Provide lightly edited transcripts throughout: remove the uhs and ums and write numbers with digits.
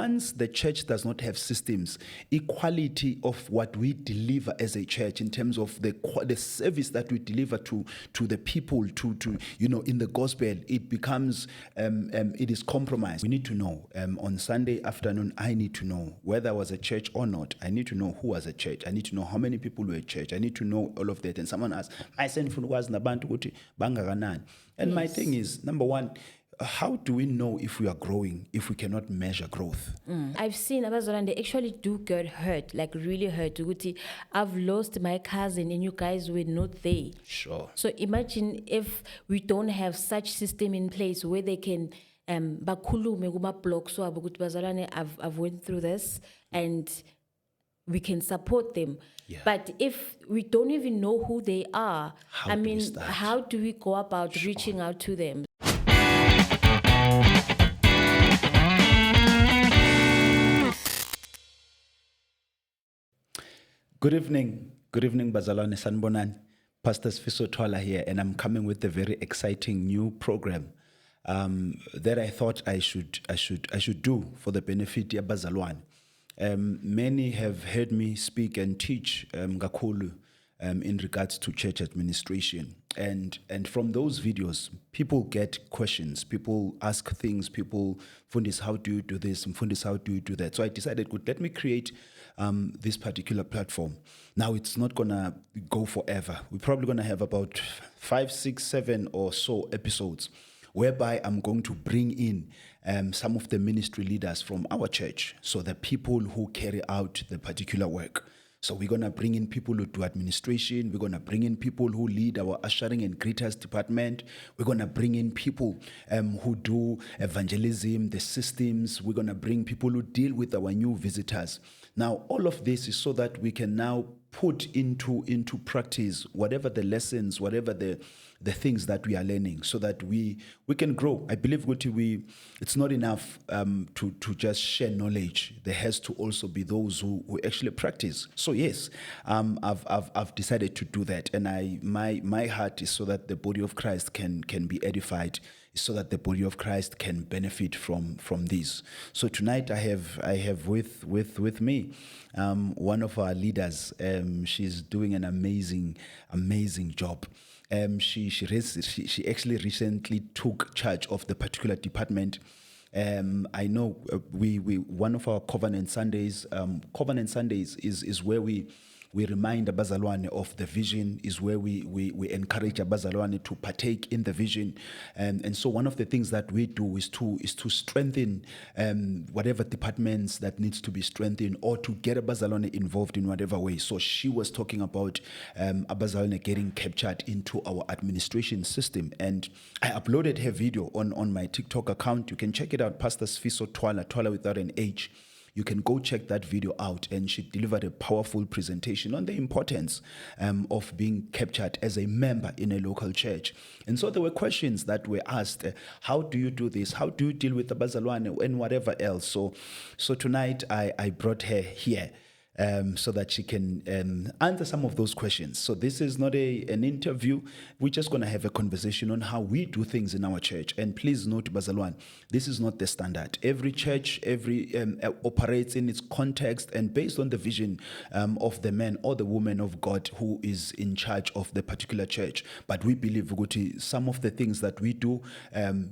Once the church does not have systems, equality of what we deliver as a church in terms of the service that we deliver to the people, to in the gospel, it becomes it is compromised. We need to know on Sunday afternoon. I need to know whether I was a church or not. I need to know who was a church. I need to know how many people were a church. I need to know all of that. And someone asked, I send for nabantu ukuthi bangakanani. And my thing is, number one, how do we know if we are growing if we cannot measure growth? I've seen abazalwane, they actually do get hurt, like really hurt. Ukuthi, I've lost my cousin and you guys were not there. Sure. So imagine if we don't have such system in place where they can bakhulume kuma blogs wabo ukuthi bazalwane, I've went through this and we can support them. Yeah. But if we don't even know who they are, How do we start? how do we go about reaching out to them? Good evening, Bazalwane Sanbonan. Pastor Sifiso Twala here, and I'm coming with a very exciting new program that I thought I should do for the benefit of Bazalwane. Many have heard me speak and teach Gakulu in regards to church administration. And from those videos, people get questions, people ask things, people, Fundis, how do you do this? And Fundis, how do you do that? So I decided, good, let me create this particular platform. Now, it's not going to go forever. We're probably going to have about 5, 6, 7 or so episodes whereby I'm going to bring in some of the ministry leaders from our church, so the people who carry out the particular work. So we're going to bring in people who do administration. We're going to bring in people who lead our ushering and greeters department. We're going to bring in people who do evangelism, the systems. We're going to bring people who deal with our new visitors. Now, all of this is so that we can now put into practice whatever the lessons, whatever the things that we are learning, so that we can grow. I believe it's not enough to just share knowledge. There has to also be those who actually practice. So yes, I've decided to do that, and my heart is so that the body of Christ can be edified, so that the body of Christ can benefit from this. So tonight I have with me one of our leaders. She's doing an amazing job. She actually recently took charge of the particular department. I know we one of our Covenant Sundays is where we remind Abazalwane of the vision, is where we encourage Abazalwane to partake in the vision. And so one of the things that we do is to strengthen whatever departments that needs to be strengthened, or to get Abazalwane involved in whatever way. So she was talking about Abazalwane getting captured into our administration system. And I uploaded her video on my TikTok account. You can check it out, Pastor Sifiso Twala, Twala without an H. You can go check that video out, and she delivered a powerful presentation on the importance of being captured as a member in a local church. And so there were questions that were asked. How do you do this? How do you deal with the Bazalwane and whatever else? So tonight I brought her here so that she can answer some of those questions. So this is not an interview. We're just going to have a conversation on how we do things in our church. And please note, Bazalwane, this is not the standard. Every church, operates in its context and based on the vision of the man or the woman of God who is in charge of the particular church. But we believe, Vuguti, some of the things that we do,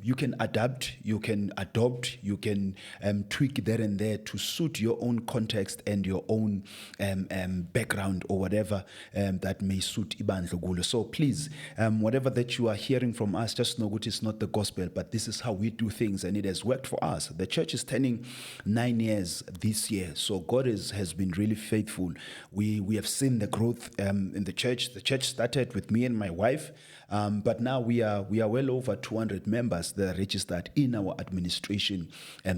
you can adapt, you can adopt, you can tweak there and there to suit your own context and your own background, or whatever that may suit Ibandlo Gulo. So please, whatever that you are hearing from us, just know it's not the gospel, but this is how we do things, and it has worked for us. The church is turning 9 years this year, so God has been really faithful. We have seen the growth in the church. The church started with me and my wife, but now we are well over 200 members that are registered in our administration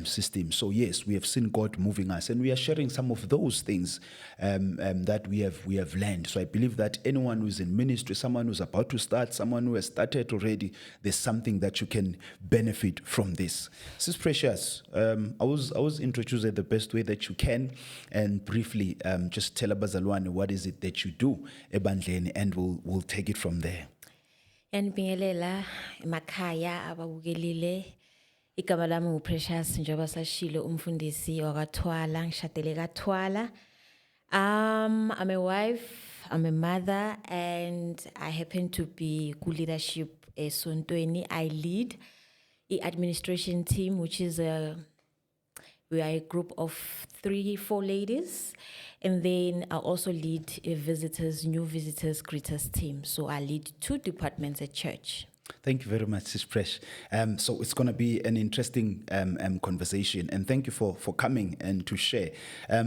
system. So yes, we have seen God moving us, and we are sharing some of those things that we have learned. So I believe that anyone who is in ministry, someone who's about to start, someone who has started already, there's something that you can benefit from this. Sis Precious, I was introduced the best way that you can, and briefly just tell Abazalwane what is it that you do ebandleni, and we'll take it from there. Yanibingelela emakhaya ababukelile Igama lami ngu-Precious njengoba sashilo umfundisi wakwaThwala, ngishadele kaThwala. I'm a wife, I'm a mother, and I happen to be leadership esontweni. I lead the administration team, which is we are a group of 3-4 ladies. And then I also lead a new visitors, greeters team. So I lead 2 departments at church. Thank you very much, Sis Presh. So it's going to be an interesting conversation, and thank you for coming and to share.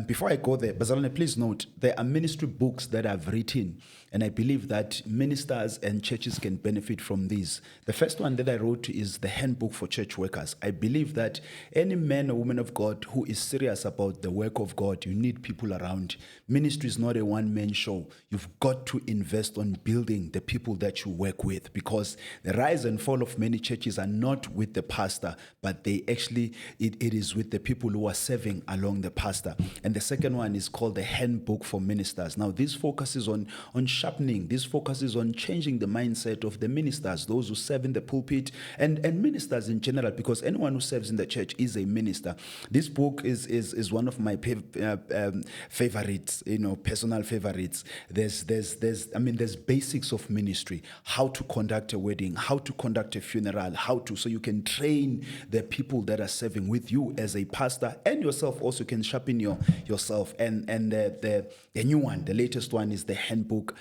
Before I go there, Bazalwane, please note, there are ministry books that I've written, and I believe that ministers and churches can benefit from these. The first one that I wrote is the Handbook for Church Workers. I believe that any man or woman of God who is serious about the work of God, you need people around. Ministry is not a one-man show. You've got to invest on building the people that you work with, because the rise and fall of many churches are not with the pastor, but they actually, it is with the people who are serving along the pastor. And the second one is called the Handbook for Ministers. Now, this focuses on sharpening, this focuses on changing the mindset of the ministers, those who serve in the pulpit, and ministers in general, because anyone who serves in the church is a minister. This book is one of my favorites, personal favorites. There's basics of ministry, how to conduct a wedding, how to conduct a funeral, so you can train the people that are serving with you as a pastor, and yourself also can sharpen yourself. And the new one, the latest one, is the Handbook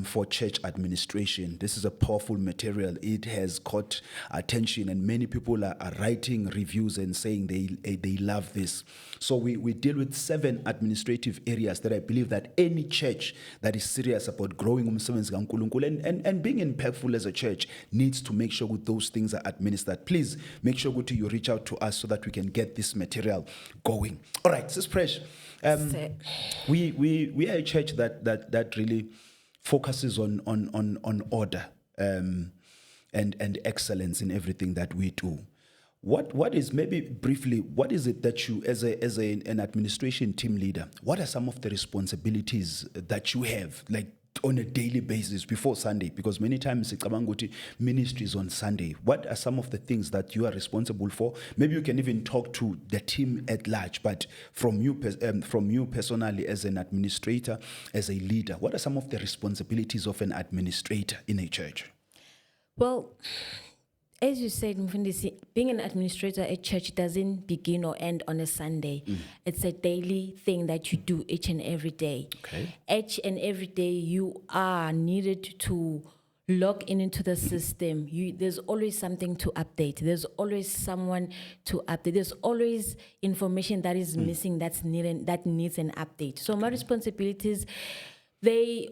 for Church Administration. This is a powerful material. It has caught attention, and many people are writing reviews and saying they love this. So we deal with 7 administrative areas that I believe that any church that is serious about growing umsebenzi kaNkulunkulu and being impactful as a church needs to make sure that those things are administered. Please make sure that you reach out to us so that we can get this material going. All right, Sis Presh, we are a church that really focuses on order and excellence in everything that we do. What is, maybe briefly, what is it that you, as an administration team leader, what are some of the responsibilities that you have, like on a daily basis before Sunday? Because many times ministries on Sunday. What are some of the things that you are responsible for? Maybe you can even talk to the team at large, but from you personally as an administrator, as a leader, what are some of the responsibilities of an administrator in a church? Well, as you said, Mfundisi, being an administrator at church doesn't begin or end on a Sunday. It's a daily thing that you do each and every day. Okay. Each and every day you are needed to log into the system. There's always something to update. There's always someone to update. There's always information that is missing that needs an update. So my responsibilities, I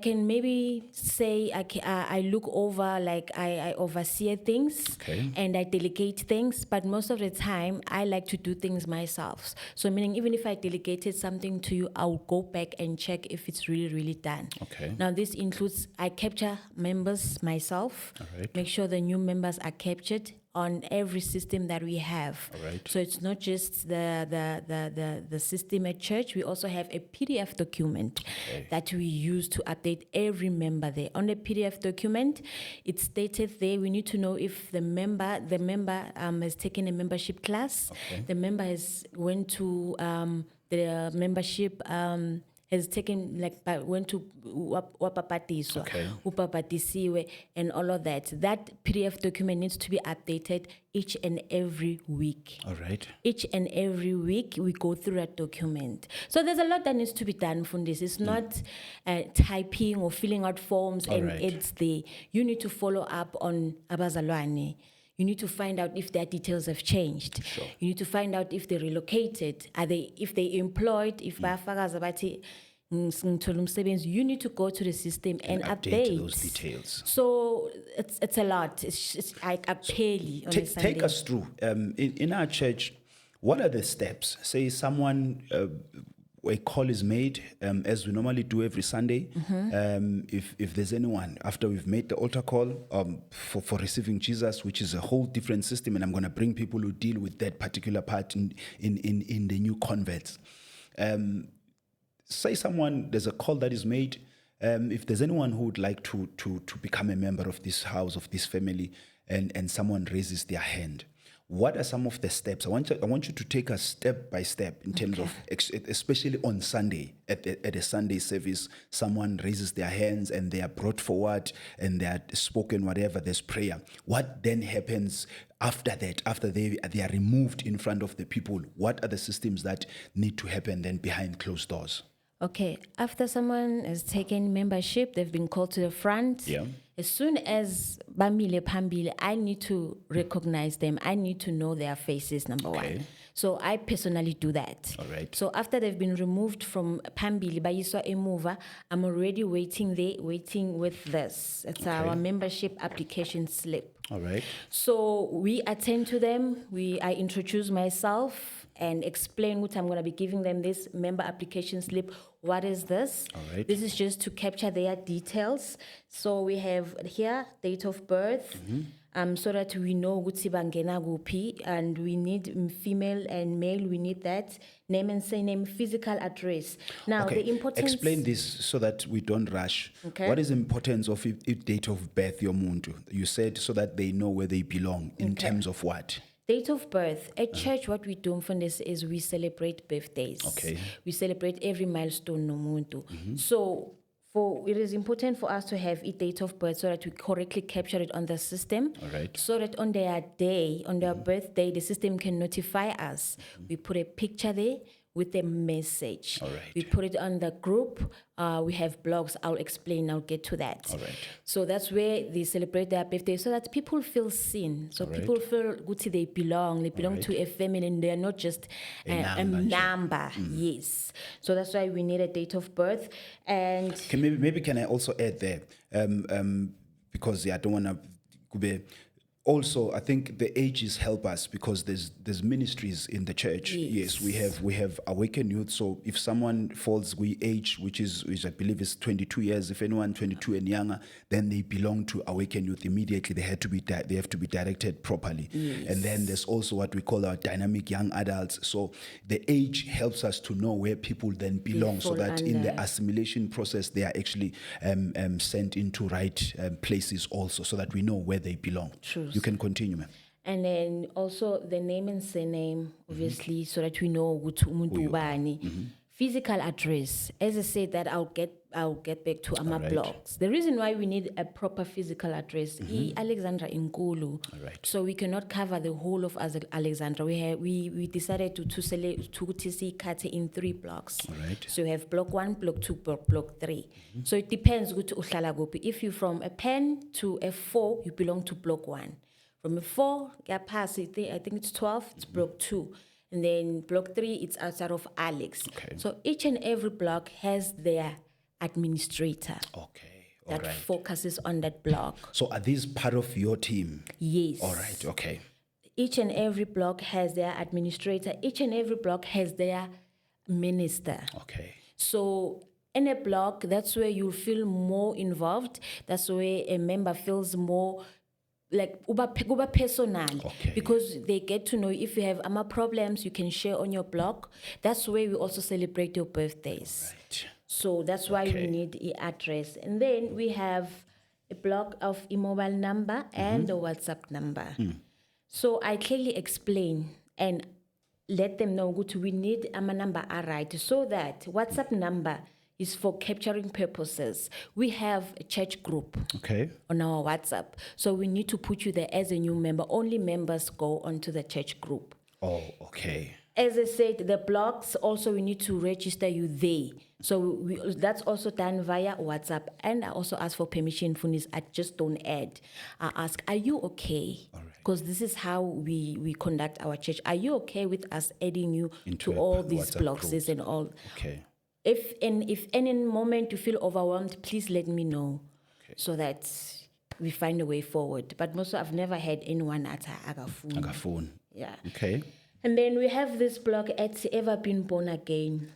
can maybe say I look over, like I oversee things, and I delegate things, but most of the time I like to do things myself. So meaning, even if I delegated something to you, I'll go back and check if it's really, really done. Okay. Now this includes, I capture members myself, make sure the new members are captured on every system that we have. So it's not just the system at church. We also have a PDF document that we use to update every member there. On the PDF document, it's stated there, we need to know if the member has taken a membership class, the member went to the membership has taken, went to Wapapatiso, Upapatisiwe, and all of that. That PDF document needs to be updated each and every week. All right. Each and every week, we go through that document. So there's a lot that needs to be done from this. It's not typing or filling out forms it's there. You need to follow up on abazalwane. You need to find out if their details have changed. Sure. You need to find out if they relocated, if they employed, if you need to go to the system and update those details. So it's a lot. It's like a pay on a Sunday. Take us through, in our church, what are the steps? Say someone, a call is made, as we normally do every Sunday. If there's anyone, after we've made the altar call for receiving Jesus, which is a whole different system, and I'm going to bring people who deal with that particular part in the new converts. Say there's a call that is made. If there's anyone who would like to become a member of this house, of this family, and someone raises their hand, What are some of the steps? I want you to take us step by step in terms of, especially on Sunday, at a Sunday service, someone raises their hands and they are brought forward and they are spoken, whatever, there's prayer. What then happens after that, after they are removed in front of the people? What are the systems that need to happen then behind closed doors? Okay, after someone has taken membership, they've been called to the front. Yeah. As soon as Bamile Pambile, I need to recognize them. I need to know their faces, number one. So I personally do that. All right. So after they've been removed from Pambili, Bayiswa Emuva, I'm already waiting with this. It's our membership application slip. All right. So we attend to them. I introduce myself and explain what I'm going to be giving them this member application slip. What is this? All right. This is just to capture their details. So we have here date of birth, so that we know gutsi bangena guphi, and we need female and male. We need that name and surname, physical address. Now the importance. Explain this so that we don't rush. Okay. What is the importance of date of birth, yomuntu? You said so that they know where they belong in terms of what? Date of birth. At church, what we do for this is we celebrate birthdays. Okay. We celebrate every milestone no muntu. So it is important for us to have a date of birth so that we correctly capture it on the system. All right. So that on their day, on their birthday, the system can notify us. We put a picture there with a message. All right. We put it on the group. We have blogs. I'll explain. I'll get to that. All right. So that's where they celebrate their birthday, so that people feel seen. So people feel good, they belong. They belong to a family, and they are not just a number. Yes. So that's why we need a date of birth. And Maybe can I also add there, because I don't want to. Also, I think the ages help us because there's ministries in the church. Yes, we have Awaken Youth. So if someone falls we age, which I believe is 22 years, if anyone 22 and younger, then they belong to Awaken Youth immediately. They have to be directed properly. Yes. And then there's also what we call our dynamic young adults. So the age helps us to know where people then belong, so that in the assimilation process they are actually sent into right places also, so that we know where they belong. True. You can continue, ma'am. And then also the name and surname, obviously, so that we know who umuntu ubani. Physical address. As I said, that I'll get back to Ama blogs. The reason why we need a proper physical address, Alexandra Nkulu. So we cannot cover the whole of Alexandra. We decided to cut it in 3 blocks. So we have block 1, block 2, block 3. So it depends. If you're from a pen to a 4, you belong to block 1. From a 4, I think it's 12, it's block 2. And then block 3, it's outside of Alex. Okay. So each and every block has their administrator Okay. that focuses on that block. So are these part of your team? Yes. All right. Okay. Each and every block has their administrator. Each and every block has their minister. Okay. So in a block, that's where you feel more involved. That's where a member feels more like uba personal, because they get to know if you have problems, you can share on your blog. That's where we also celebrate your birthdays. Right. So that's why we need the address. And then we have a block of a mobile number and a WhatsApp number. So I clearly explain and let them know we need a number right, so that WhatsApp number is for capturing purposes. We have a church group on our WhatsApp. So we need to put you there as a new member. Only members go onto the church group. Oh, okay. As I said, the blogs also, we need to register you there. So that's also done via WhatsApp. And I also ask for permission for this. I just don't add. I ask, are you okay? Because this is how we conduct our church. Are you okay with us adding you into all these blogs and all? Okay. If any moment you feel overwhelmed, please let me know, so that we find a way forward. But most I've never had anyone at Agafone. Yeah. Okay. And then we have this blog at Ever Been Born Again.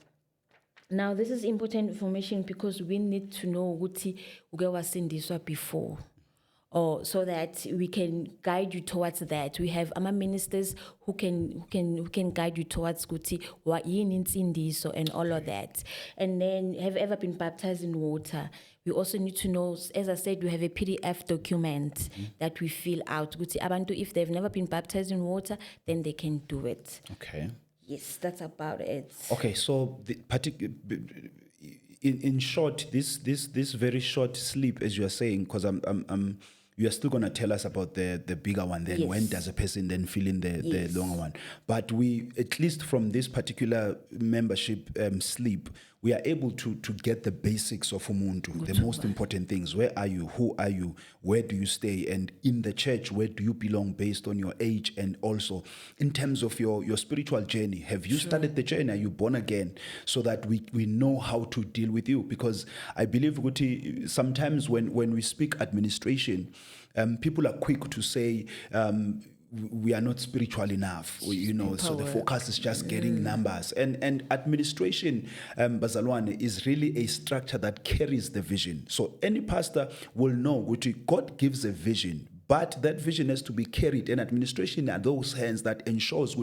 Now this is important information because we need to know Uge wasindiswa before, or so that we can guide you towards that. We have our ministers who can guide you towards kuti wa yini insindiso and all of that. And then, have you ever been baptized in water? We also need to know, as I said, we have a PDF document that we fill out. Kuti abantu, if they've never been baptized in water, then they can do it. Okay. Yes, that's about it. Okay, so in short, this very short sleep, as you are saying, because you are still going to tell us about the bigger one. Then Yes. when does a person then fill in the Yes. longer one? But we, at least from this particular membership sleep, we are able to get the basics of umuntu, the most important things. Where are you? Who are you? Where do you stay? And in the church, where do you belong based on your age? And also in terms of your spiritual journey, have you started the journey? Are you born again? So that we know how to deal with you. Because I believe, Guti, sometimes when we speak administration, people are quick to say, we are not spiritual enough, so the focus is just getting numbers. And administration, Bazalwane, is really a structure that carries the vision. So any pastor will know, God gives a vision, but that vision has to be carried, and administration are those hands that ensures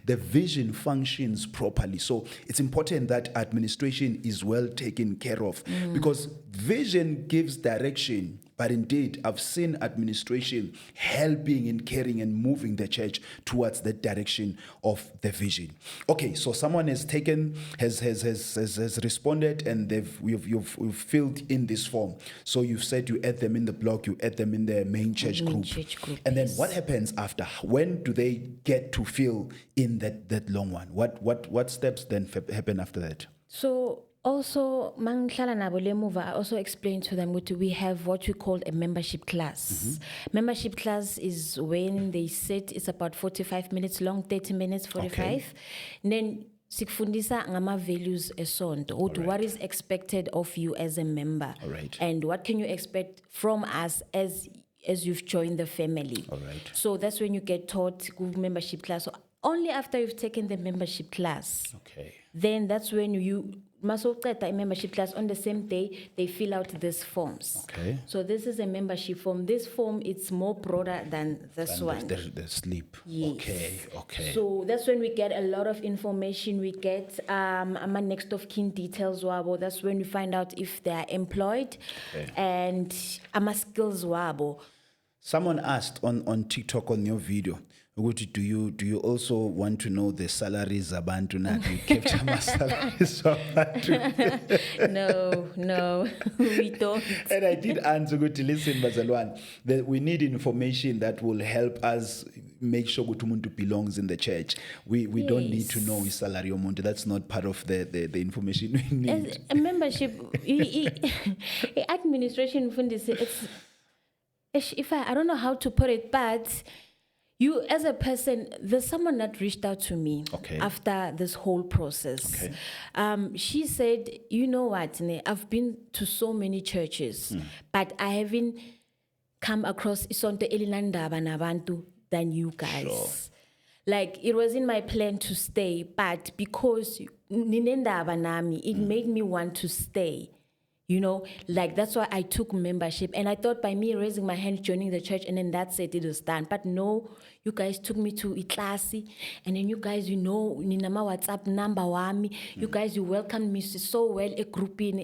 the vision functions properly. So it's important that administration is well taken care of, because vision gives direction. But indeed, I've seen administration helping in carrying and moving the church towards the direction of the vision. Okay, so someone has responded, and you've filled in this form. So you've said you add them in the blog, you add them in the main church group. And then what happens after? When do they get to fill in that long one? What steps then happen after that? So also, I also explained to them that we have what we call a membership class. Membership class is when they sit, it's about 45 minutes long, 30 minutes, 45. Okay. And then sikufundisa ngama values esonto. What is expected of you as a member? All right. And what can you expect from us as you've joined the family? All right. So that's when you get taught membership class. So only after you've taken the membership class. Okay. Then that's when you must get a membership class. On the same day, they fill out these forms. Okay. So this is a membership form. This form, it's more broader than this one. The sleep. Yes. Okay. So that's when we get a lot of information. We get my next of kin details. Wabo. That's when we find out if they are employed, and my skills. Wabo. Someone asked on TikTok on your video, do you also want to know the salaries abantu na? You kept my salaries No, we don't. And I did answer, listen, Bazalwan, that we need information that will help us make sure umuntu belongs in the church. We don't need to know his salary or money. That's not part of the information we need. As a membership, administration, if I don't know how to put it, but you as a person, there's someone that reached out to me after this whole process. She said, you know what, I've been to so many churches, but I haven't come across isonto elinandaba nabantu than you guys. Sure. Like, it was in my plan to stay, but because ninendaba nami, it made me want to stay. Like, that's why I took membership. And I thought by me raising my hand, joining the church, and then that's it was done. But no, you guys took me to Itlasi. And then you guys, Ninama WhatsApp number wami. You guys, you welcomed me so well.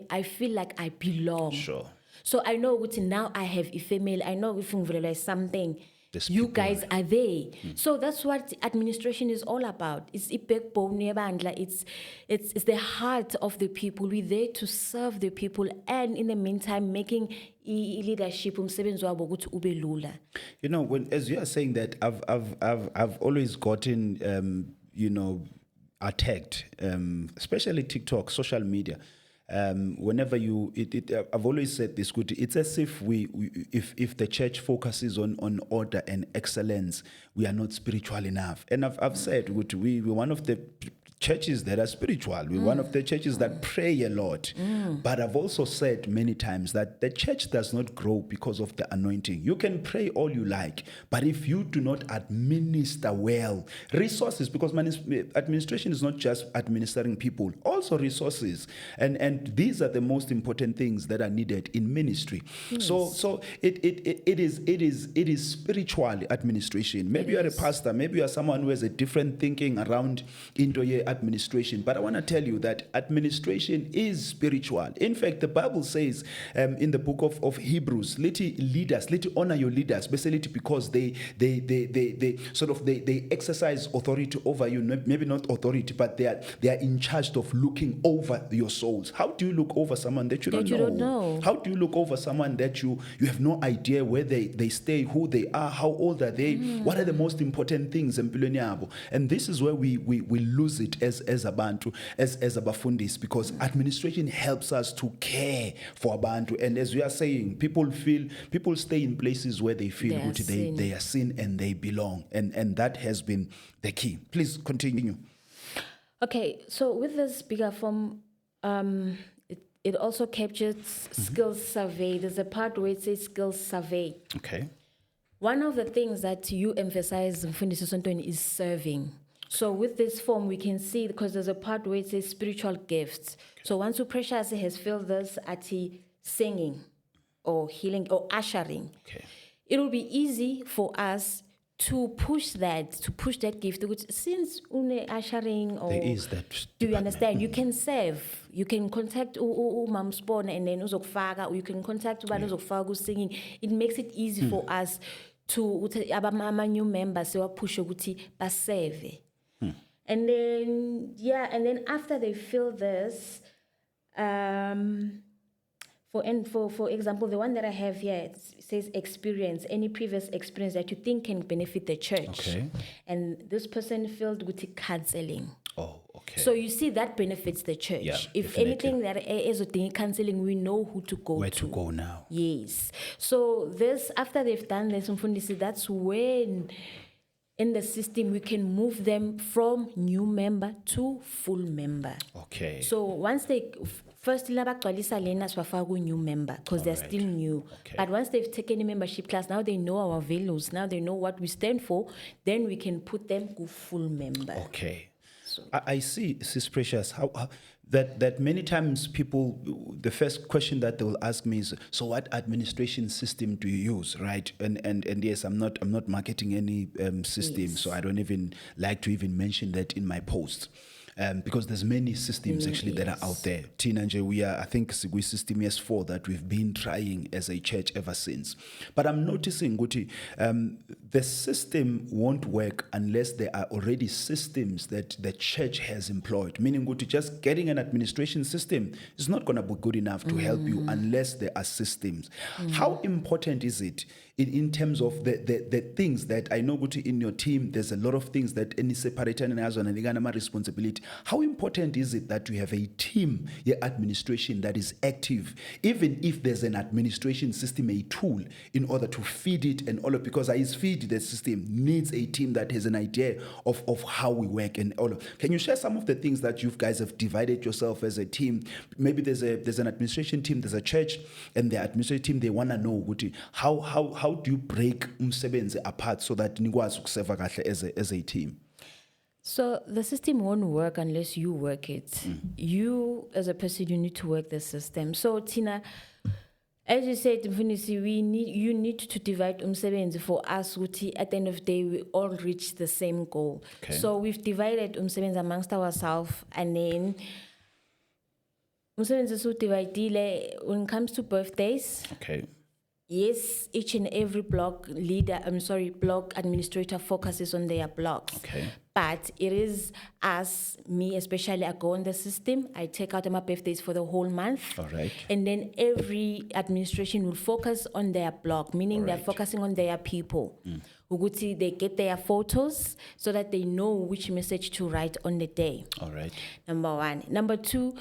I feel like I belong. Sure. So I know now I have a family. I know if you something. You guys are there. So that's what administration is all about. It's the heart of the people. We're there to serve the people, and in the meantime making leadership as you are saying that, I've always gotten attacked, especially TikTok, social media. Whenever I've always said this, it's as if if the church focuses on order and excellence, we are not spiritual enough. And I've said we're one of the churches that are spiritual. We're one of the churches that pray a lot. But I've also said many times that the church does not grow because of the anointing. You can pray all you like, but if you do not administer well, resources, because administration is not just administering people, also resources. And these are the most important things that are needed in ministry. So it is spiritual administration. Maybe you are a pastor, maybe you are someone who has a different thinking around into your administration. But I want to tell you that administration is spiritual. In fact, the Bible says in the book of Hebrews, let honor your leaders, basically because they exercise authority over you. Maybe not authority, but they are in charge of looking over your souls. How do you look over someone that you don't know? How do you look over someone that you have no idea where they stay, who they are, how old are they, what are the most important things? And this is where we lose it as abantu, as abafundis, because administration helps us to care for abantu. And as we are saying, people stay in places where they feel they are seen and they belong. And that has been the key. Please continue. Okay, so with this bigger form, it also captures skills survey. There's a part where it says skills survey. Okay. One of the things that you emphasize in Mfundisi Sontweni is serving. So with this form, we can see, because there's a part where it says spiritual gifts. Okay. So once Precious has filled this at singing or healing or ushering, it will be easy for us to push that gift. Which, since une ushering, or there is that. Do you understand? You can serve. You can contact Mam Spawn and then uzokufaka, or you can contact ubani uzokufaka singing. It makes it easy for us to abama new members so push ukuthi baseve. And then after they fill this, for example, the one that I have here, it says experience, any previous experience that you think can benefit the church. Okay. And this person filled with counseling. Oh, okay. So you see that benefits the church. Yeah, if definitely. anything that is counseling, we know who to go Where to. to go now. Yes. So this, after they've done this, that's when in the system we can move them from new member to full member. Okay. So once they first new member, because they're still new. Okay. But once they've taken a membership class, now they know our values, now they know what we stand for, then we can put them to full member. Okay. So I see, Sis Precious, how that many times people, the first question that they will ask me is, so what administration system do you use, right? And yes, I'm not marketing any system, so I don't even like to even mention that in my posts. Because there's many systems actually that are out there. Tinanje, I think we system S4 that we've been trying as a church ever since. But I'm noticing, Guti, the system won't work unless there are already systems that the church has employed. Meaning, Guti, just getting an administration system is not going to be good enough to help you unless there are systems. How important is it in terms of the things that I know, Guti, in your team, there's a lot of things that any separator and has on a responsibility. How important is it that you have a team, your administration that is active, even if there's an administration system, a tool in order to feed it and all of, because I feed the system needs a team that has an idea of how we work and all of. Can you share some of the things that you guys have divided yourself as a team? Maybe there's an administration team, there's a church, and the administration team, they want to know, Guti, how do you break umsebenzi apart so that nikwazi ukuseva kahle as a team? So the system won't work unless you work it. You, as a person, you need to work the system. So Tina, as you said, you need to divide umsebenzi for us. At the end of the day, we all reach the same goal. Okay. So we've divided umsebenzi amongst ourselves, and then umsebenzi so divided when it comes to birthdays. Okay. Yes, each and every block administrator focuses on their blocks. Okay. But it is us, me especially, I go on the system, I take out my birthdays for the whole month. All right. And then every administration will focus on their block, meaning they're focusing on their people. Uguti, they get their photos so that they know which message to write on the day. All right. Number one. Number two,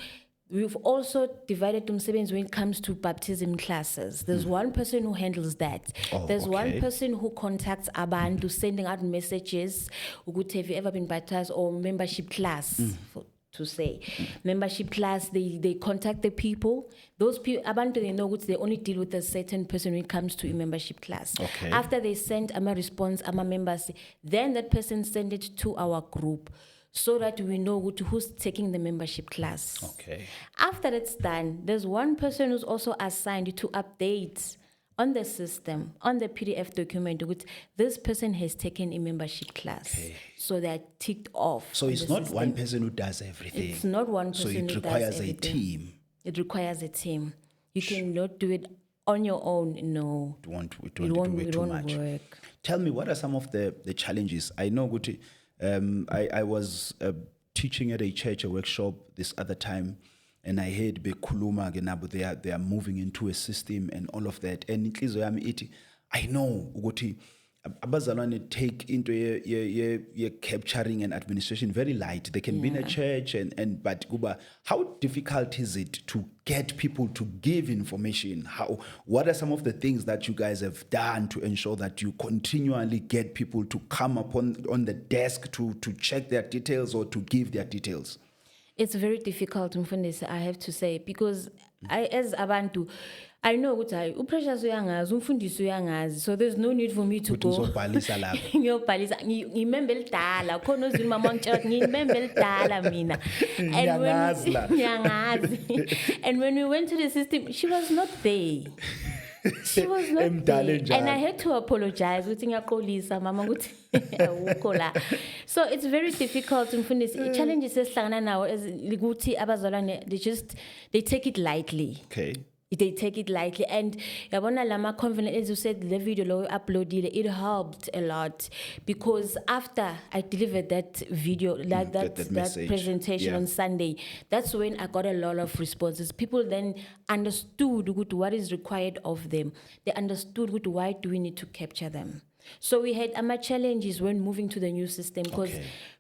we've also divided umsebenzi when it comes to baptism classes. There's one person who handles that. There's one okay. person who contacts abantu, sending out messages. Ukuthi, have you ever been baptized, or membership class? To say membership class, they contact the people. Those people, abantu, they know what they only deal with a certain person when it comes to a membership class. Okay. After they send a response, members, then that person send it to our group so that we know who's taking the membership class. Okay. After that's done, there's one person who's also assigned to update on the system, on the PDF document, which this person has taken a membership class. Okay. So they're ticked off. So on it's the not system. one person who does everything. It's not one So person it who requires does a everything. team. It requires a team. You cannot do it on your own. No. It won't It do won't, it it too won't much. work. Tell me, what are some of the challenges? I know, Guti, I was teaching at a church, a workshop this other time, and I heard bekuluma genabo they are moving into a system and all of that. And I know Guti abazalwane take into your capturing and administration very light. They can be in a church and but Guba, how difficult is it to get people to give information? What are some of the things that you guys have done to ensure that you continually get people to come on the desk to check their details or to give their details? It's very difficult, Mfundisi, I have to say, because as abantu, I know ukuthi uPrecious uyangazi, umfundisi uyangazi, so there's no need for me to go. Uzobhalisa lapha. Ngiyobhalisa, ngimembe elidala, khona uzini mama wangitshela ukuthi ngimembe elidala mina. Ngiyangazi la. Ngiyangazi. And when we went to the system, she was not there. She was not there. And I had to apologize ukuthi ngiyaxolisa mama ukuthi awukho la. So it's very difficult, Mfundisi. Challenges esihlangana nawo as ukuthi abazalwane, they take it lightly. Okay. They take it lightly. And yabona lama convenient, as you said, the video lo uploaded, it helped a lot, because after I delivered that video, that message, presentation on Sunday, that's when I got a lot of responses. People then understood what is required of them. They understood why do we need to capture them. So we had challenges when moving to the new system, because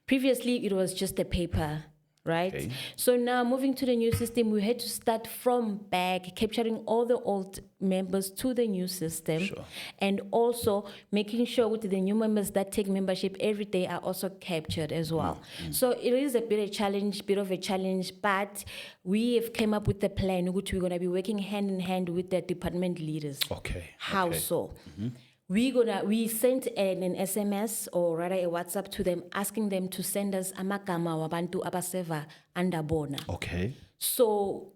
previously it was just a paper. Right? Okay. So now moving to the new system, we had to start from back, capturing all the old members to the new system. Sure. And also making sure with the new members that take membership every day are also captured as well. So it is a bit of a challenge, but we have came up with a plan which we're going to be working hand in hand with the department leaders. Okay. How so? We sent an SMS or rather a WhatsApp to them asking them to send us amagama wabantu abaseva andabona. Okay. So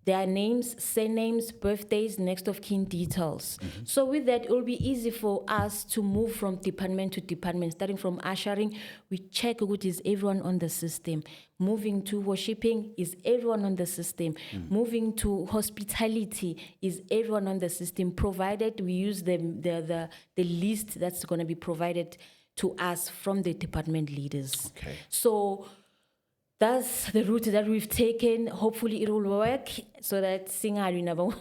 their names, surnames, birthdays, next of kin details. So with that, it will be easy for us to move from department to department. Starting from ushering, we check what is everyone on the system. Moving to worshiping, is everyone on the system. Moving to hospitality, is everyone on the system. Provided we use the list that's going to be provided to us from the department leaders. Okay. So that's the route that we've taken. Hopefully it will work so that singali nabo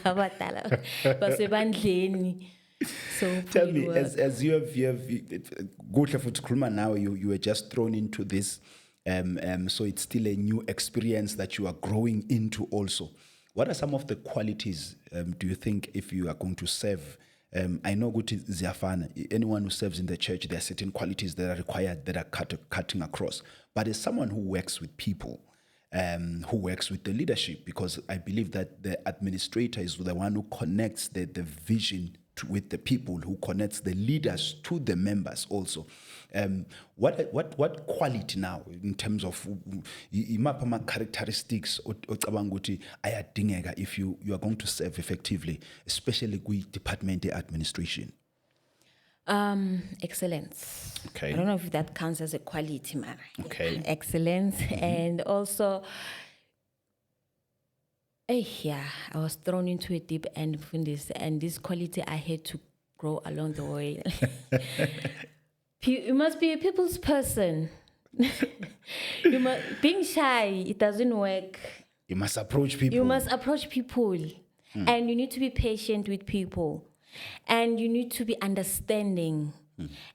abadala basebandleni. So tell me, as you have good for now, you were just thrown into this, so it's still a new experience that you are growing into also. What are some of the qualities do you think, if you are going to serve? I know good Ziafana, anyone who serves in the church, there are certain qualities that are required that are cutting across. But as someone who works with people, who works with the leadership, because I believe that the administrator is the one who connects the vision with the people, who connects the leaders to the members also. What quality now in terms of imapama characteristics if you are going to serve effectively, especially with department administration? Excellence. Okay. I don't know if that counts as a quality, man. Okay. Excellence. And also, I was thrown into a deep end from this, and this quality I had to grow along the way. You must be a people's person. Being shy, it doesn't work. You must approach people. You must approach people. And you need to be patient with people. And you need to be understanding.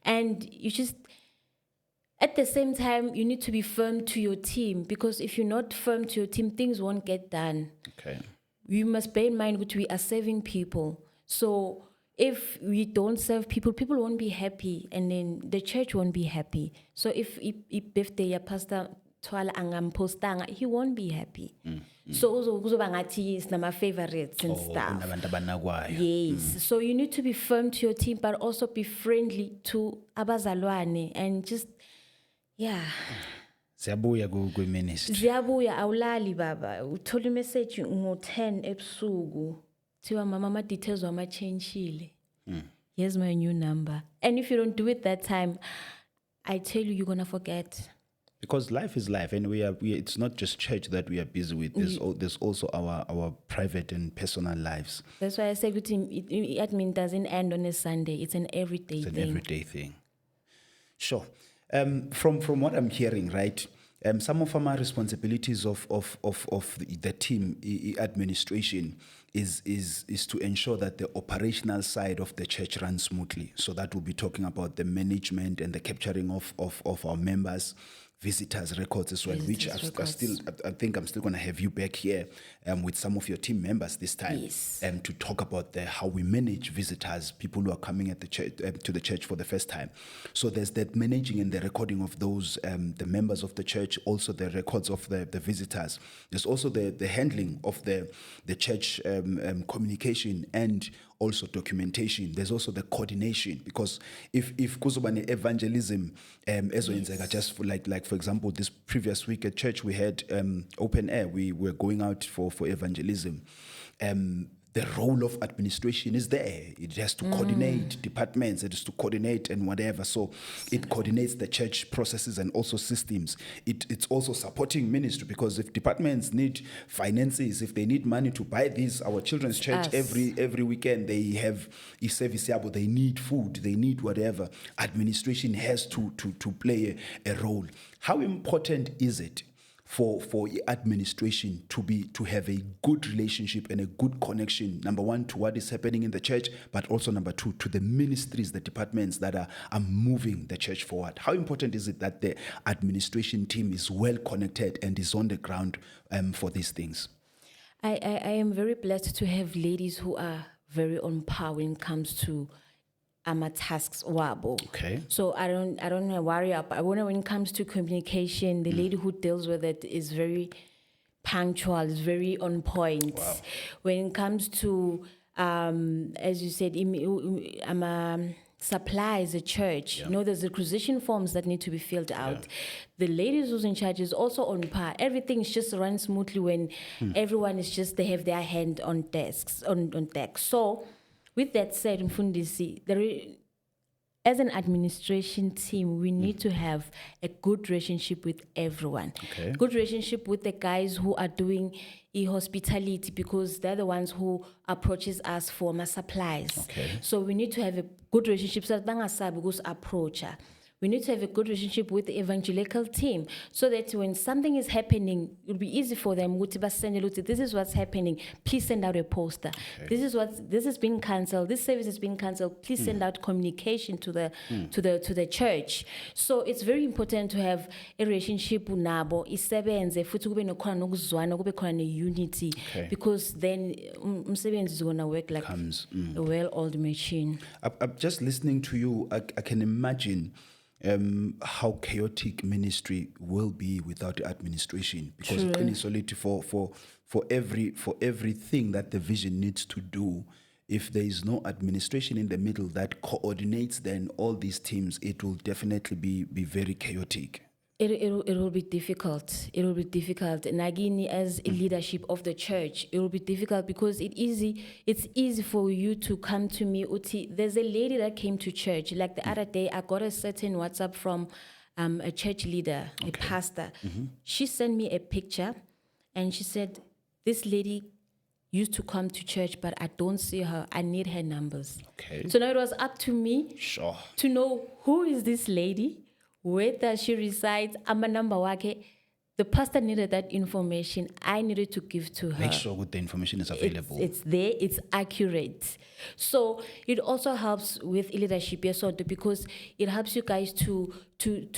And At the same time, you need to be firm to your team, because if you're not firm to your team, things won't get done. Okay. You must bear in mind that we are serving people. So if we don't serve people, people won't be happy, and then the church won't be happy. So if birthday Pastor Thwala angampostanga, he won't be happy. So kuzoba ngathi sinama favorites and stuff. Kunabantu abanakwayo. Yes. So you need to be firm to your team, but also be friendly to abazalwane, and just, yeah. Siyabuya ku-ministry. Ziyabuya awulali baba. Uthola message ngo-10 ebusuku. Thiwa mama ama details wama changile. Here's my new number. And if you don't do it that time, I tell you, you're going to forget. Because life is life, and it's not just church that we are busy with. There's also our private and personal lives. That's why I say admin doesn't end on a Sunday. It's an everyday thing. It's an everyday thing. Sure. From what I'm hearing, right, some of our responsibilities of the team administration is to ensure that the operational side of the church runs smoothly. So that will be talking about the management and the capturing of our members, visitors' records as well, which I think I'm still going to have you back here with some of your team members this time, Yes. to talk about how we manage visitors, people who are coming at the church, to the church for the first time. So there's that managing and the recording of those, the members of the church, also the records of the visitors. There's also the handling of the church communication and also documentation. There's also the coordination, because if kuzobane evangelism ezoyenzeka, just for like for example, this previous week at church we had open air. We were going out for evangelism. The role of administration is there. It has to coordinate departments. It has to coordinate and whatever. So it coordinates the church processes and also systems. It's also supporting ministry, because if departments need finances, if they need money to buy these, our children's church every weekend, they have a service, they need food, they need whatever. Administration has to play a role. How important is it for administration to have a good relationship and a good connection, number one, to what is happening in the church, but also number two, to the ministries, the departments that are moving the church forward? How important is it that the administration team is well connected and is on the ground for these things? I am very blessed to have ladies who are very on par when it comes to tasks wabo. Okay. So I don't worry about. I wonder when it comes to communication, the lady who deals with it is very punctual, is very on point. Wow. When it comes to as you said, supplies a church. You know, there's requisition forms that need to be filled out. The ladies who's in charge is also on par. Everything's just run smoothly when everyone is just, they have their hand on desks on deck. So with that said, Mfundisi, as an administration team, we need to have a good relationship with everyone. Okay. Good relationship with the guys who are doing e-hospitality, because they're the ones who approaches us for my supplies. Okay. So we need to have a good relationship. So that we need to have a good relationship with the evangelical team, so that when something is happening, it'll be easy for them. This is what's happening. Please send out a poster. Okay. This has been cancelled. This service has been cancelled. Please send out communication to the church. So it's very important to have a relationship with nabo. Isebenze futhi kube nokhona nokuzwana, kube khona unity, because then umsebenzi is going to work like a well-oiled machine. I'm just listening to you. I can imagine how chaotic ministry will be without the administration, because for everything that the vision needs to do, if there is no administration in the middle that coordinates then all these teams, it will definitely be very chaotic. It will be difficult. It will be difficult. Nagini, as a leadership of the church, it will be difficult, because it's easy for you to come to me, Uti. There's a lady that came to church. Like the other day, I got a certain WhatsApp from a church leader, a pastor. She sent me a picture, and she said, this lady used to come to church, but I don't see her. I need her numbers. Okay. So now it was up to me to know who is this lady, where does she reside, ama number wake. the pastor needed that information. I needed to give to her. Make sure that the information is available. It's there, it's accurate. So it also helps with leadership, yes, because it helps you guys to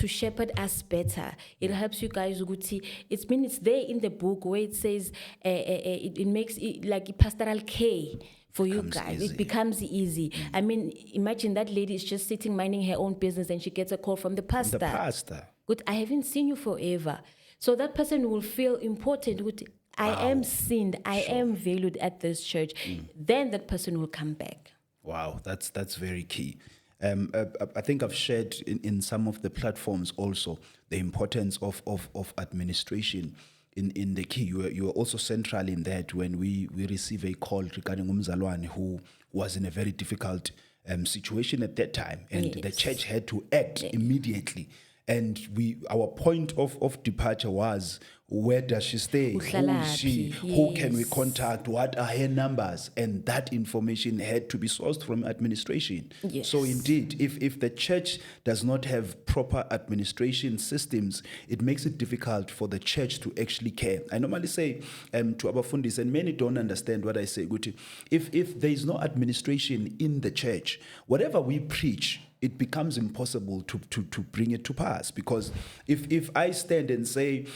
shepherd us better. It helps you guys ukuthi it's there in the book where it says it makes it like pastoral care for you guys. Easy. It becomes easy. I mean, imagine that lady is just sitting minding her own business and she gets a call from the pastor. The pastor. Good, I haven't seen you forever. So that person will feel important. Good, I am seen, I am valued at this church. Then that person will come back. Wow, that's very key. I think I've shared in some of the platforms also the importance of administration in the key. You were also central in that when we receive a call regarding Umzalwane who was in a very difficult situation at that time, and the church had to act immediately. And our point of departure was, where does she stay? Who is she? Who can we contact? What are her numbers? And that information had to be sourced from administration. Yes. So indeed, if the church does not have proper administration systems, it makes it difficult for the church to actually care. I normally say to abafundis, and many don't understand what I say, Guti, if there is no administration in the church, whatever we preach, it becomes impossible to bring it to pass. Because if I stand and say,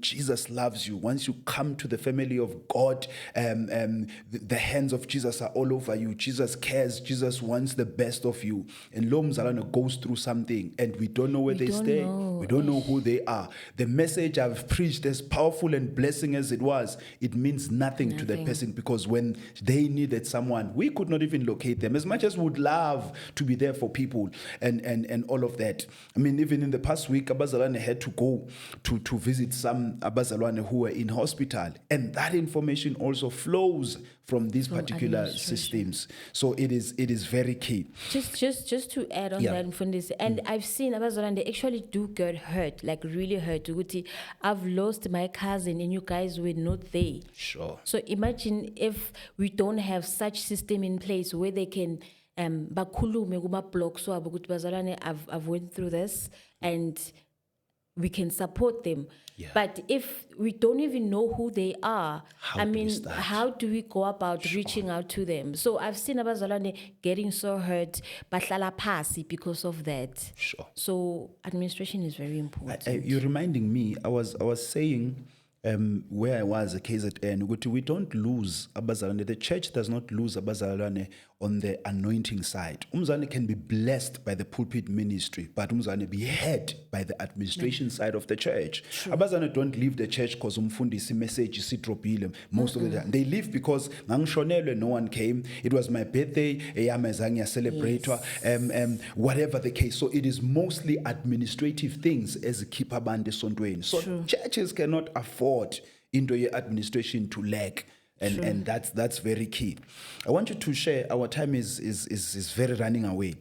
Jesus loves you, once you come to the family of God, the hands of Jesus are all over you, Jesus cares, Jesus wants the best of you, and Lo Mzalwane goes through something and we don't know where they stay, we don't know who they are, the message I've preached, as powerful and blessing as it was, it means nothing to the person, because when they needed someone, we could not even locate them, as much as we would love to be there for people and all of that. I mean, even in the past week, abazalwane had to go to visit some abazalwane who were in hospital, and that information also flows from these particular systems. So it is very key. Just to add on that, Mfundisi, and I've seen abazalwane, they actually do get hurt, like really hurt. Ukuthi, I've lost my cousin and you guys were not there. Sure. So imagine if we don't have such system in place where they can bakhulume kuma blogs wabo ukuthi bazalwane, I've went through this and we can support them. Yeah. But if we don't even know who they are, How I do we mean, start? how do we go about reaching out to them? So I've seen abazalwane getting so hurt, bahlala phasi because of that. Sure. So administration is very important. You're reminding me, I was saying where I was at KZN, we don't lose abazalwane. The church does not lose abazalwane on the anointing side. Umzalwane can be blessed by the pulpit ministry, but umzalwane be head by the administration side of the church. Abazalwane don't leave the church because umfundisi message is most of the time. They leave because ngangishonelwe, no one came. It was my birthday, celebrate, whatever the case. So it is mostly administrative things as keep abande sontweni. So churches cannot afford into your administration to lack. And that's very key. I want you to share. Our time is very running away.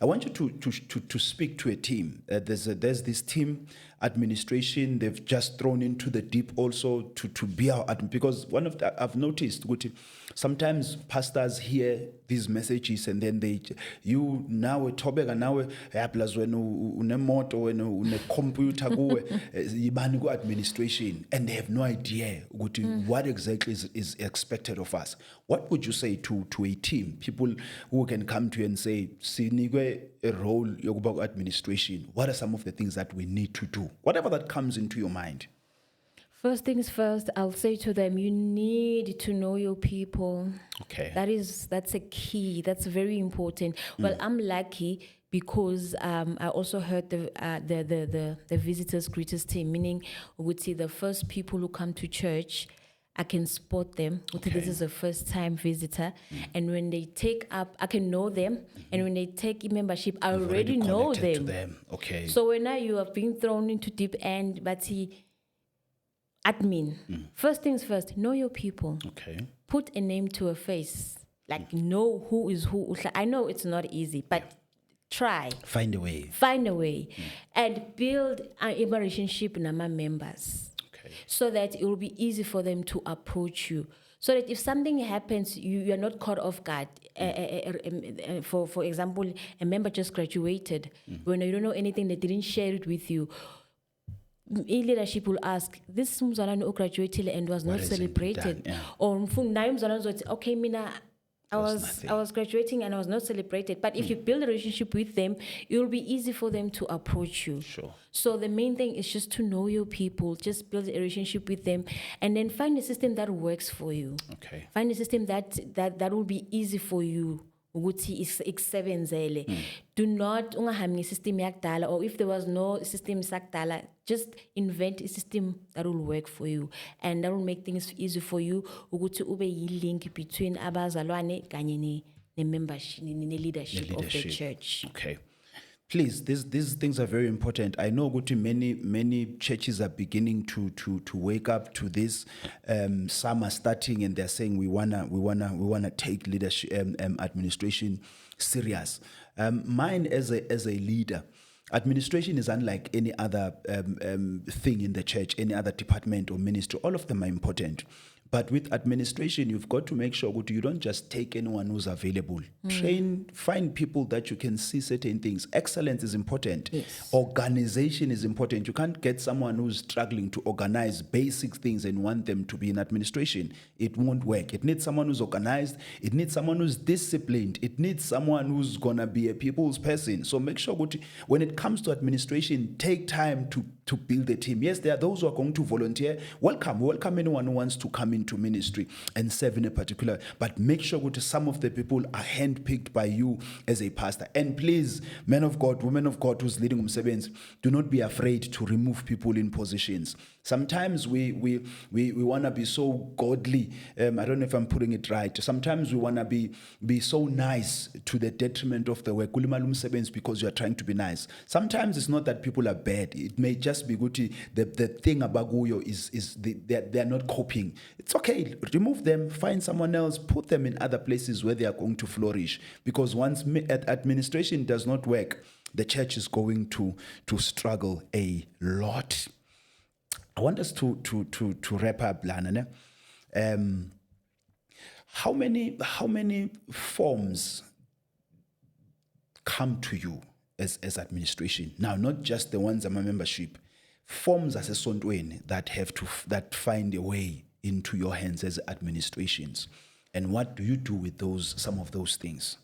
I want you to speak to a team. There's this team administration. They've just thrown into the deep also to be our because one of the, I've noticed sometimes pastors hear these messages and then you now tobeka nawe plus when unemoto when une computer kuwe yibani ku administration, and they have no idea what exactly is expected of us. What would you say to a team, people who can come to you and say sinikwe a role yokuba administration? What are some of the things that we need to do? Whatever that comes into your mind. First things first, I'll say to them, you need to know your people. Okay. That's a key. That's very important. Well, I'm lucky because I also heard the visitors greeters team, meaning we would see the first people who come to church, I can spot them. Okay. This is a first-time visitor. And when they take up, I can know them. And when they take membership, I already know them. To them. Okay. So when now you are being thrown into deep end, but admin. First things first, know your people. Okay. Put a name to a face. Like know who is who. I know it's not easy, but try. Find a way. Find a way. And build a relationship with my members. So that it will be easy for them to approach you. So that if something happens, you are not caught off guard. For example, a member just graduated. When you don't know anything, they didn't share it with you. leadership will ask, this Mzalwane who graduated and was not hasn't been celebrated. done? Yeah. Or naye Mzalwane uzothi, okay, mina, I nothing. was graduating and I was not celebrated. But if you build a relationship with them, it will be easy for them to approach you. Sure. So the main thing is just to know your people, just build a relationship with them, and then find a system that works for you. Okay. Find a system that will be easy for you. Ukuthi ikusebenzele. Do not ungahambi system yakudala, or if there was no system sakudala, just invent a system that will work for you and that will make things easy for you ukuthi ube yi-link between abazalwane kanye ne-membership, ne-leadership of the church. Okay. Please, these things are very important. I know many churches are beginning to wake up to this. Some are starting and they're saying we wanna take leadership administration serious. Mine as a leader, administration is unlike any other thing in the church, any other department or ministry. All of them are important. But with administration, you've got to make sure that you don't just take anyone who's available. Find people that you can see certain things. Excellence is important. Yes. Organization is important. You can't get someone who's struggling to organize basic things and want them to be in administration. It won't work. It needs someone who's organized. It needs someone who's disciplined. It needs someone who's going to be a people's person. So make sure that when it comes to administration, take time to build a team. Yes, there are those who are going to volunteer. Welcome anyone who wants to come into ministry and serve in a particular, but make sure that some of the people are handpicked by you as a pastor. And please, men of God, women of God who's leading umsebenzi, do not be afraid to remove people in positions. Sometimes we want to be so godly. I don't know if I'm putting it right. Sometimes we want to be so nice to the detriment of the work. Because you are trying to be nice. Sometimes it's not that people are bad. It may just be good. The thing about Guyo is they're not coping. It's okay. Remove them. Find someone else. Put them in other places where they are going to flourish. Because once administration does not work, the church is going to struggle a lot. I want us to wrap up, Lana. How many forms come to you as administration? Now, not just the ones I'm a membership. Forms as a sontweni that find a way into your hands as administrations. And what do you do with some of those things?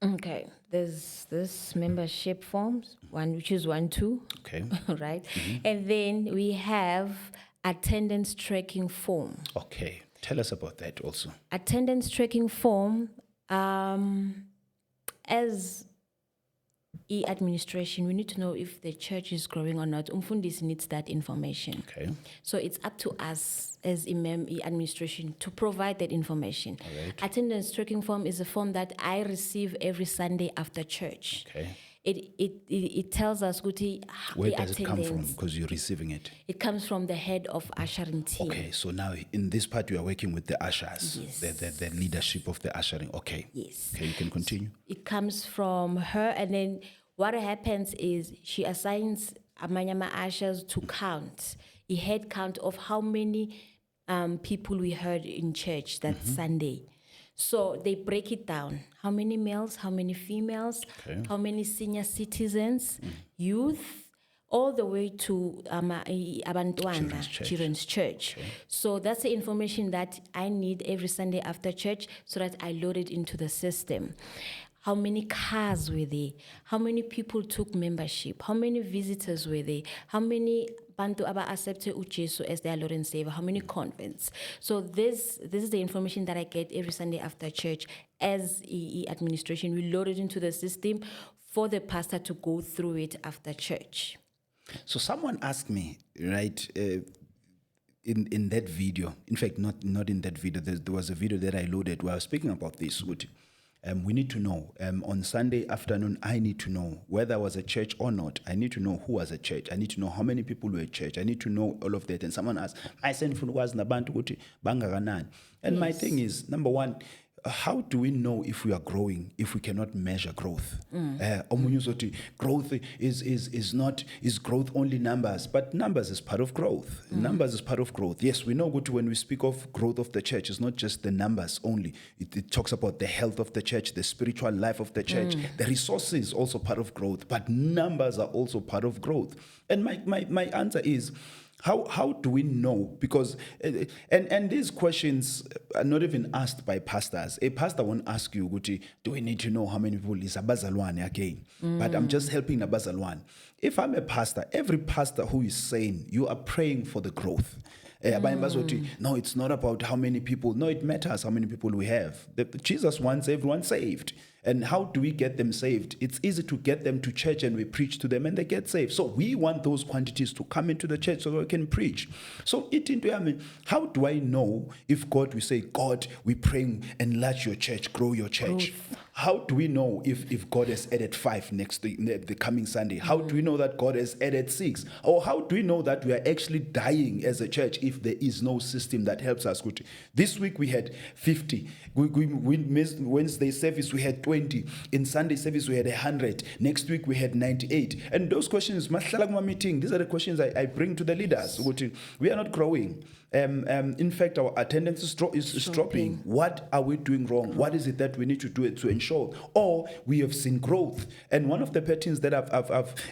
Okay, there's this membership forms, which is 1-2. Okay. Right? Mm-hmm. And then we have attendance tracking form. Okay. Tell us about that also. Attendance tracking form, as administration, we need to know if the church is growing or not. Umfundisi needs that information. Okay. So it's up to us as administration to provide that information. All right. Attendance tracking form is a form that I receive every Sunday after church. Okay. It tells us where does it come from? Because you're receiving it. It comes from the head of ushering team. Okay, so now in this part you are working with the ushers, yes. the leadership of the ushering. Okay. Yes. Okay, you can continue. It comes from her, and then what happens is she assigns amanyama ushers to count a head count of how many people we heard in church that Sunday. So they break it down. How many males, how many females, how many senior citizens, youth, all the way to Children's Church. Okay. So that's the information that I need every Sunday after church so that I load it into the system. How many cars were there? How many people took membership? How many visitors were there? How many bantu aba accepted uJesu as their Lord and Savior? How many convents? So this is the information that I get every Sunday after church as administration. We load it into the system for the pastor to go through it after church. So someone asked me, right, in that video, in fact, not in that video, there was a video that I loaded where I was speaking about this. We need to know. On Sunday afternoon, I need to know whether I was a church or not. I need to know who was a church. I need to know how many people were at church. I need to know all of that. And someone asked, I sent for was nabantu bangaganan. And my thing is, number one, how do we know if we are growing if we cannot measure growth? Omunye uzothi, growth is growth only numbers, but numbers is part of growth. Numbers is part of growth. Yes, we know when we speak of growth of the church, it's not just the numbers only. It talks about the health of the church, the spiritual life of the church, the resources also part of growth, but numbers are also part of growth. And my answer is, how do we know? Because, and these questions are not even asked by pastors. A pastor won't ask you, Guti, do we need to know how many people is abazalwane again? But I'm just helping abazalwane. If I'm a pastor, every pastor who is saying, you are praying for the growth. No, it's not about how many people. No, it matters how many people we have. Jesus wants everyone saved. And how do we get them saved? It's easy to get them to church and we preach to them and they get saved. So we want those quantities to come into the church so we can preach. So how do I know if God, we say, God, we pray, enlarge your church, grow your church? How do we know if God has added 5 next the coming Sunday? How do we know that God has added 6? Or how do we know that we are actually dying as a church if there is no system that helps us? This week we had 50. We missed Wednesday service, we had 20. In Sunday service we had 100. Next week we had 98. And those questions, meeting, these are the questions I bring to the leaders. We are not growing. In fact, our attendance is dropping. What are we doing wrong? What is it that we need to do to ensure? Or we have seen growth. And one of the patterns that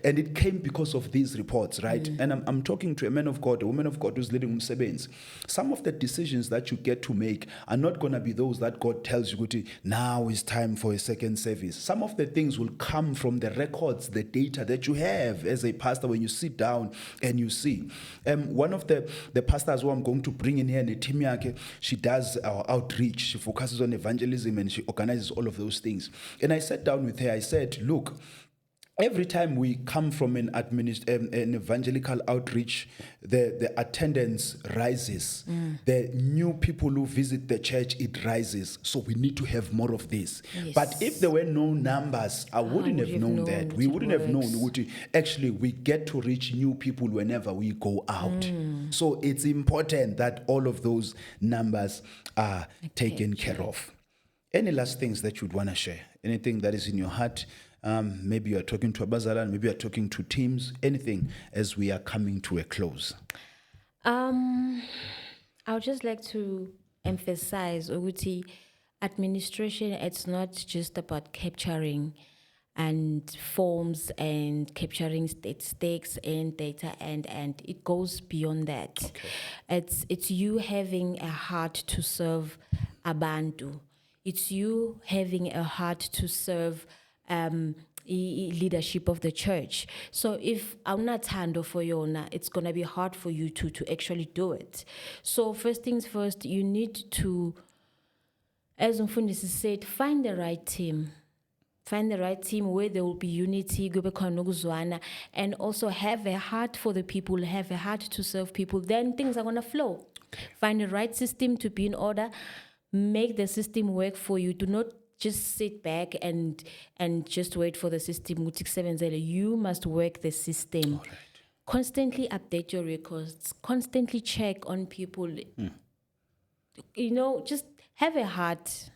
and it came because of these reports, right? And I'm talking to a man of God, a woman of God who's leading Umsebenzi. Some of the decisions that you get to make are not going to be those that God tells you, now is time for a second service. Some of the things will come from the records, the data that you have as a pastor when you sit down and you see. One of the pastors who I'm going to bring in here in the team yake, she does our outreach, she focuses on evangelism and she organizes all of those things. And I sat down with her, I said, look, every time we come from an evangelical outreach, the attendance rises. The new people who visit the church, it rises. So we need to have more of this. Yes. But if there were no numbers, I wouldn't have known that. We wouldn't have known. Actually, we get to reach new people whenever we go out. So it's important that all of those numbers are taken care of. Any last things that you'd want to share? Anything that is in your heart? Maybe you are talking to Abazalan, maybe you are talking to teams, anything as we are coming to a close. I would just like to emphasize, Oguti, administration, it's not just about capturing and forms and capturing stakes and data and it goes beyond that. Okay. It's you having a heart to serve abantu. It's you having a heart to serve leadership of the church. So if I'm not hando for yona, it's going to be hard for you to actually do it. So first things first, you need to, as Mfundisi said, find the right team. Find the right team where there will be unity, and also have a heart for the people, have a heart to serve people. Then things are going to flow. Okay. Find the right system to be in order. Make the system work for you. Do not just sit back and just wait for the system. You must work the system. Right. Constantly update your records. Constantly check on people. Just have a heart.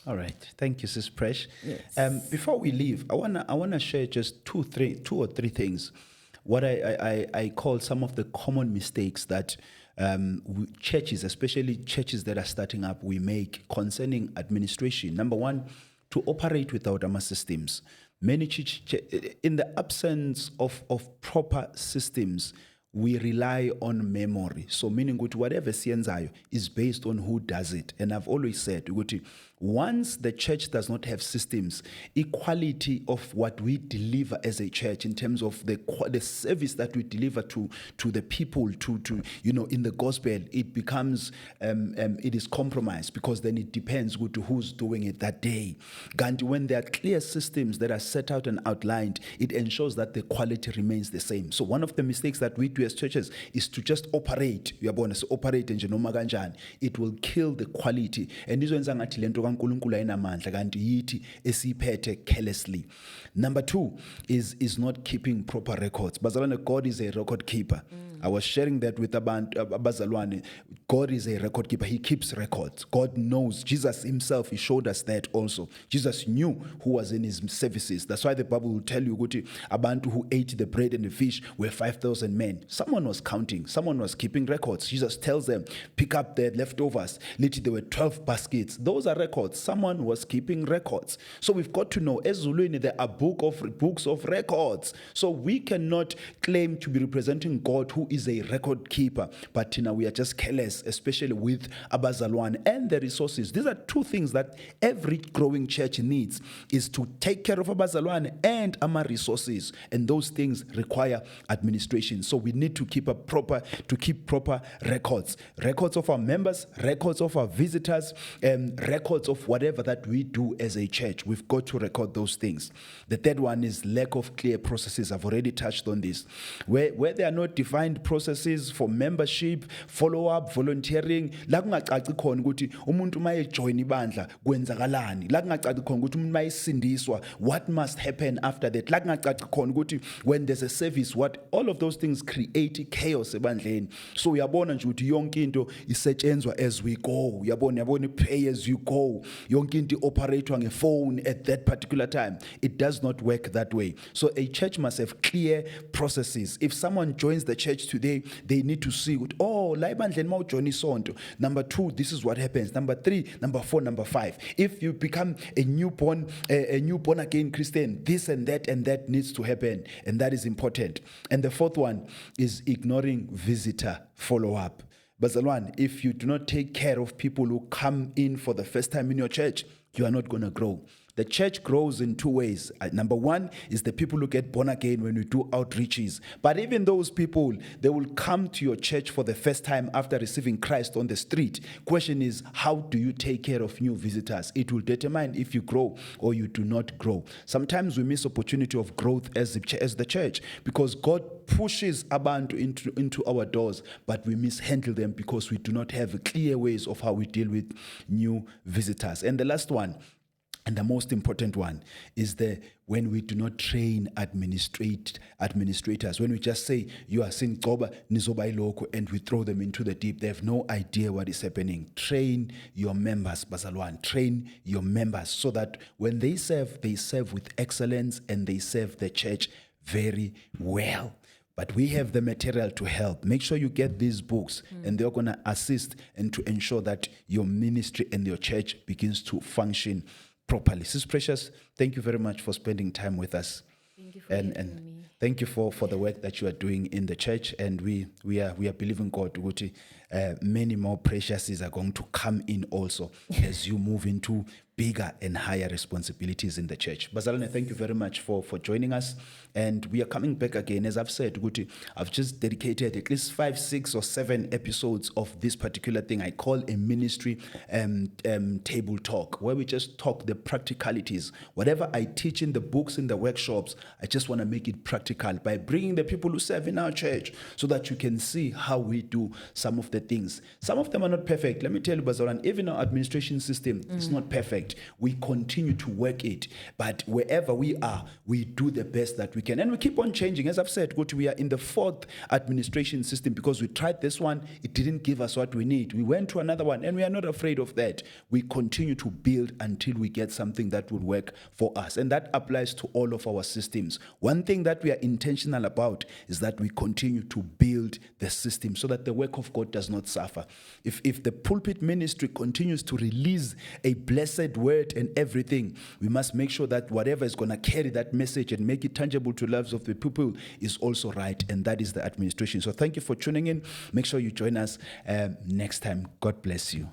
All right. Thank you, Sis Presh. Yes. Before we leave, I wanna share just two or three things. What I call some of the common mistakes that churches, especially churches that are starting up, we make concerning administration. Number one, to operate without AMA systems. Many churches, in the absence of proper systems, we rely on memory. So meaning whatever sienzayo is based on who does it. And I've always said, once the church does not have systems, equality of what we deliver as a church in terms of the service that we deliver to the people, to in the gospel, it becomes it is compromised, because then it depends who's doing it that day. And when there are clear systems that are set out and outlined, it ensures that the quality remains the same. So one of the mistakes that we do as churches is to just operate. It will kill the quality. And this is carelessly. Number two is not keeping proper records. Bazalwane, God is a record keeper. I was sharing that with Abazalwane. God is a record keeper. He keeps records. God knows. Jesus himself, he showed us that also. Jesus knew who was in his services. That's why the Bible will tell you, abantu who ate the bread and the fish were 5,000 men. Someone was counting. Someone was keeping records. Jesus tells them, pick up the leftovers. Literally, there were 12 baskets. Those are records. Someone was keeping records. So we've got to know, as Zulwini, there are books of records. So we cannot claim to be representing God, who is a record keeper, but we are just careless, especially with Abazalwane and the resources. These are two things that every growing church needs, is to take care of Abazalwane and our resources, and those things require administration. So we need to keep proper records of our members, records of our visitors, and records of whatever that we do as a church. We've got to record those things. The third one is lack of clear processes. I've already touched on this. Where there are not defined processes for membership, follow-up, volunteering, la kungacaci khona ukuthi umuntu maye join ibandla kwenzakalani, la kungacaci khona ukuthi umuntu mayisindiswa, what must happen after that, la kungacaci khona ukuthi when there's a service, what, all of those things create chaos ebandleni. So uyabona nje ukuthi yonke into isetshenzwa as we go. Uyabona pay as you go. Yonke into operator ngefone at that particular time. It does not work that way. So a church must have clear processes. If someone joins the church today, they need to see, oh, la ibandleni mawujoin isonto. Number 2, this is what happens. Number 3, number 4, number 5. If you become a newborn again Christian, this and that needs to happen, and that is important. And the fourth one is ignoring visitor follow-up. Bazalwane, if you do not take care of people who come in for the first time in your church, you are not going to grow. The church grows in 2 ways. Number 1 is the people who get born again when we do outreaches. But even those people, they will come to your church for the first time after receiving Christ on the street. Question is, how do you take care of new visitors? It will determine if you grow or you do not grow. Sometimes we miss opportunity of growth as the church, because God pushes abantu into our doors, but we mishandle them because we do not have clear ways of how we deal with new visitors. And the last one, and the most important one, is when we do not train administrators. When we just say, you are sin qoba nizoba iloko, and we throw them into the deep. They have no idea what is happening. Train your members, Bazalwane. Train your members so that when they serve with excellence, and they serve the church very well. But we have the material to help. Make sure you get these books, and they're going to assist and to ensure that your ministry and your church begins to function properly. Sis Precious, thank you very much for spending time with us. Thank you for having me. Thank you for the work that you are doing in the church, and we are believing God ukuthi many more Preciouses are going to come in also as you move into bigger and higher responsibilities in the church. Bazalwane, thank you very much for joining us. And we are coming back again. As I've said, I've just dedicated at least 5, 6, or 7 episodes of this particular thing I call a ministry table talk, where we just talk the practicalities. Whatever I teach in the books, in the workshops, I just want to make it practical by bringing the people who serve in our church so that you can see how we do some of the things. Some of them are not perfect. Let me tell you, Bazalwane, even our administration system is not perfect. We continue to work it. But wherever we are, we do the best that we can. And we keep on changing. As I've said, we are in the 4th administration system because we tried this one. It didn't give us what we need. We went to another one, and we are not afraid of that. We continue to build until we get something that will work for us. And that applies to all of our systems. One thing that we are intentional about is that we continue to build the system so that the work of God does not suffer. If the pulpit ministry continues to release a blessed word and everything, we must make sure that whatever is going to carry that message and make it tangible to lives of the people is also right, and that is the administration. So thank you for tuning in. Make sure you join us next time. God bless you.